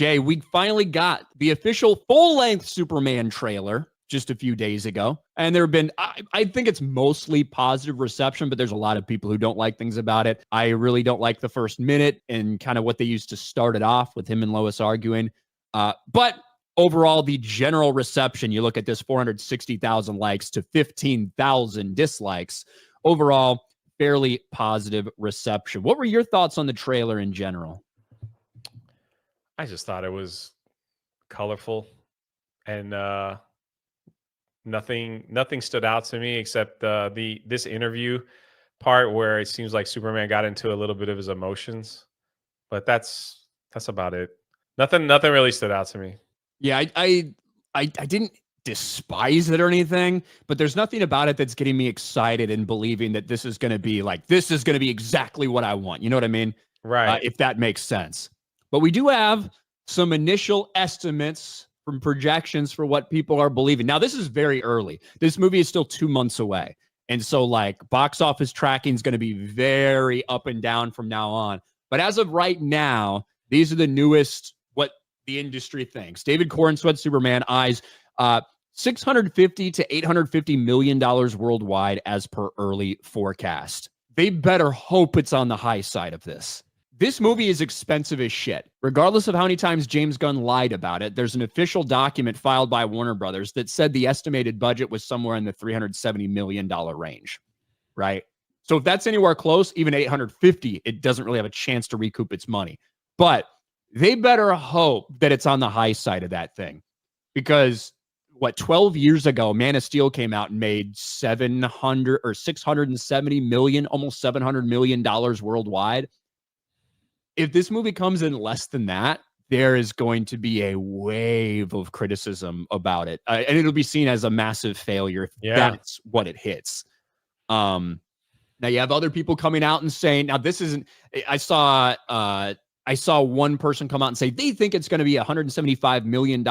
Jay, we finally got the official full-length Superman trailer just a few days ago. And there have been, I think it's mostly positive reception, but there's a lot of people who don't like things about it. I really don't like the first minute and kind of what they used to start it off with him and Lois arguing. But overall, the general reception, you look at this 460,000 likes to 15,000 dislikes. Overall, fairly positive reception. What were your thoughts on the trailer in general? I just thought it was colorful and nothing stood out to me except this interview part where it seems like Superman got into a little bit of his emotions. But that's about it. Nothing really stood out to me. Yeah, I didn't despise it or anything, but there's nothing about it that's getting me excited and believing that this is going to be exactly what I want. You know what I mean? Right. If that makes sense. But we do have some initial estimates from projections for what people are believing. Now, this is very early. This movie is still 2 months away. And so, box office tracking is going to be very up and down from now on. But as of right now, these are the newest, what the industry thinks. David Corenswet, Superman, eyes $650 to $850 million worldwide as per early forecast. They better hope it's on the high side of this. This movie is expensive as shit. Regardless of how many times James Gunn lied about it, there's an official document filed by Warner Brothers that said the estimated budget was somewhere in the $370 million range, right? So if that's anywhere close, even 850, it doesn't really have a chance to recoup its money. But they better hope that it's on the high side of that thing. Because 12 years ago, Man of Steel came out and made 700 or 670 million, almost $700 million worldwide. If this movie comes in less than that, there is going to be a wave of criticism about it. And it'll be seen as a massive failure if that's what it hits. Now you have other people coming out and saying, now this isn't, I saw one person come out and say they think it's going to be $175 million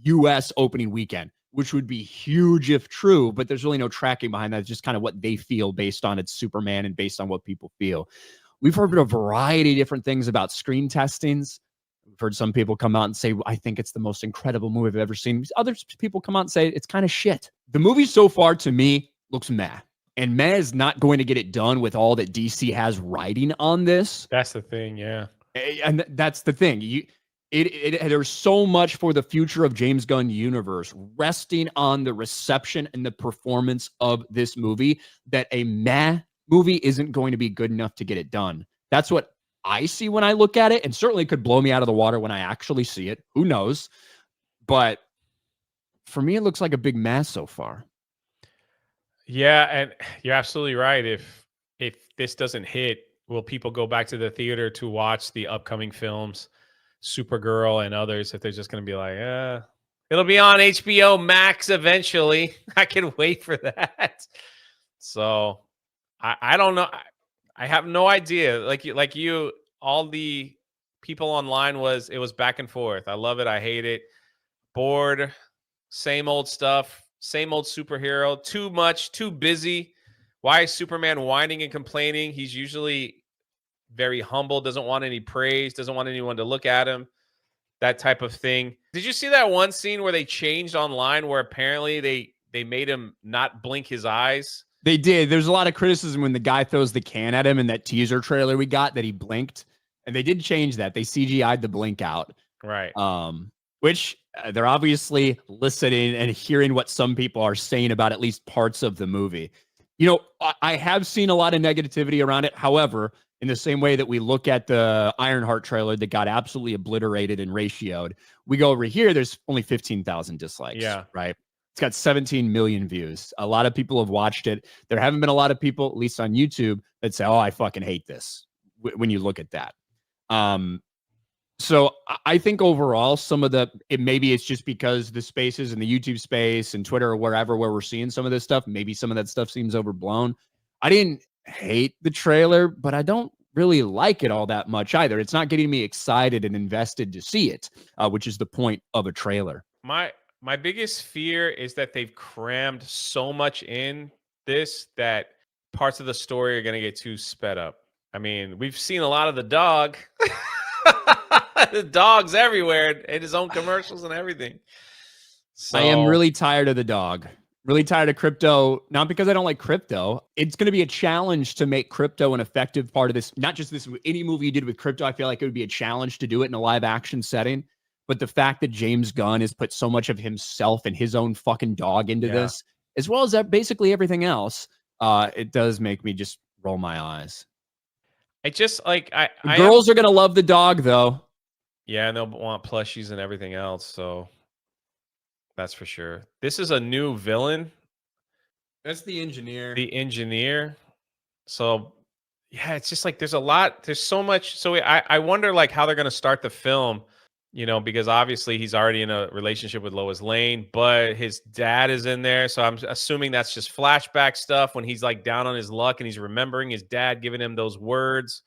US opening weekend, which would be huge if true, but there's really no tracking behind that. It's just kind of what they feel based on its Superman and based on what people feel. We've heard a variety of different things about screen testings. We've heard some people come out and say, I think it's the most incredible movie I've ever seen. Other people come out and say it's kind of shit. The movie so far, to me, looks meh. And meh is not going to get it done with all that DC has riding on this. That's the thing, yeah. And that's the thing. There's so much for the future of James Gunn universe resting on the reception and the performance of this movie that a meh movie isn't going to be good enough to get it done. That's what I see when I look at it, and certainly could blow me out of the water when I actually see it. Who knows? But for me, it looks like a big mess so far. Yeah, and you're absolutely right. If this doesn't hit, will people go back to the theater to watch the upcoming films, Supergirl and others, if they're just going to be like, it'll be on HBO Max eventually. I can wait for that. So I don't know. I have no idea. Like you, all the people online it was back and forth. I love it. I hate it. Bored. Same old stuff. Same old superhero. Too much. Too busy. Why is Superman whining and complaining? He's usually very humble. Doesn't want any praise. Doesn't want anyone to look at him. That type of thing. Did you see that one scene where they changed online where apparently they made him not blink his eyes? They did. There's a lot of criticism when the guy throws the can at him in that teaser trailer we got that he blinked. And they did change that. They CGI'd the blink out. Right. Which they're obviously listening and hearing what some people are saying about at least parts of the movie. You know, I have seen a lot of negativity around it. However, in the same way that we look at the Ironheart trailer that got absolutely obliterated and ratioed, we go over here, there's only 15,000 dislikes. Yeah. Right. It's got 17 million views. A lot of people have watched it. There haven't been a lot of people, at least on YouTube, that say, oh, I fucking hate this when you look at that. So I think overall, maybe it's just because the spaces in the YouTube space and Twitter or wherever where we're seeing some of this stuff, maybe some of that stuff seems overblown. I didn't hate the trailer, but I don't really like it all that much either. It's not getting me excited and invested to see it, which is the point of a trailer. My biggest fear is that they've crammed so much in this that parts of the story are going to get too sped up. I mean, we've seen a lot of the dog. The dog's everywhere in his own commercials and everything. So I am really tired of the dog. Really tired of crypto. Not because I don't like crypto. It's going to be a challenge to make crypto an effective part of this. Not just this, any movie you did with crypto, I feel like it would be a challenge to do it in a live action setting. But the fact that James Gunn has put so much of himself and his own fucking dog into this, as well as basically everything else, it does make me just roll my eyes. I just like Girls are gonna love the dog though. Yeah, and they'll want plushies and everything else. So that's for sure. This is a new villain. That's the engineer. The engineer. So yeah, it's just like there's a lot. There's so much. So I wonder like how they're gonna start the film. Because obviously he's already in a relationship with Lois Lane, but his dad is in there. So I'm assuming that's just flashback stuff when he's like down on his luck and he's remembering his dad giving him those words.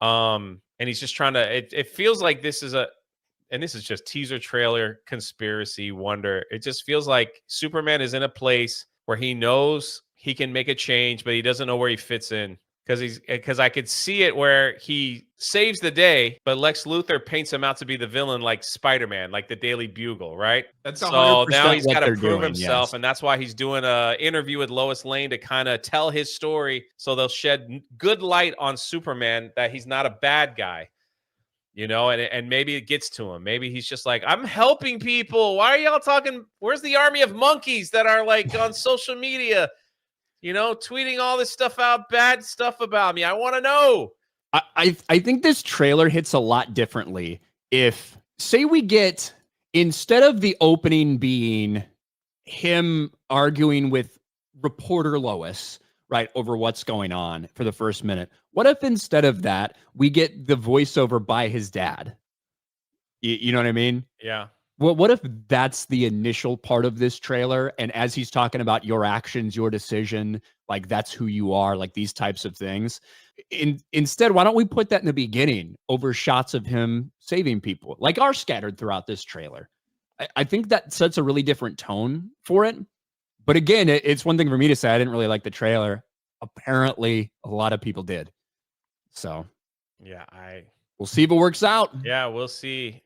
And he's just trying to, it feels like this is and this is just teaser trailer conspiracy wonder. It just feels like Superman is in a place where he knows he can make a change, but he doesn't know where he fits in. Because I could see it where he saves the day, but Lex Luthor paints him out to be the villain like Spider-Man, like the Daily Bugle, right? That's so now he's got to prove doing, himself, yes. and that's why he's doing a interview with Lois Lane to kind of tell his story, so they'll shed good light on Superman that he's not a bad guy, and maybe it gets to him. Maybe he's just like, I'm helping people. Why are y'all talking? Where's the army of monkeys that are like on social media? Tweeting all this stuff out, bad stuff about me. I want to know. I think this trailer hits a lot differently. If, say, we get, instead of the opening being him arguing with reporter Lois, right, over what's going on for the first minute, what if instead of that, we get the voiceover by his dad? You know what I mean? Yeah. Well, what if that's the initial part of this trailer? And as he's talking about your actions, your decision, like that's who you are, like these types of things. Instead, why don't we put that in the beginning over shots of him saving people, like are scattered throughout this trailer? I think that sets a really different tone for it. But again, it's one thing for me to say I didn't really like the trailer. Apparently, a lot of people did. So, yeah, we'll see if it works out. Yeah, we'll see.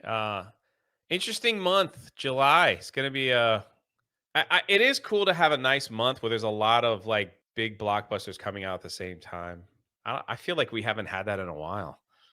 Interesting month, July. It's going to be it is cool to have a nice month where there's a lot of like big blockbusters coming out at the same time. I feel like we haven't had that in a while.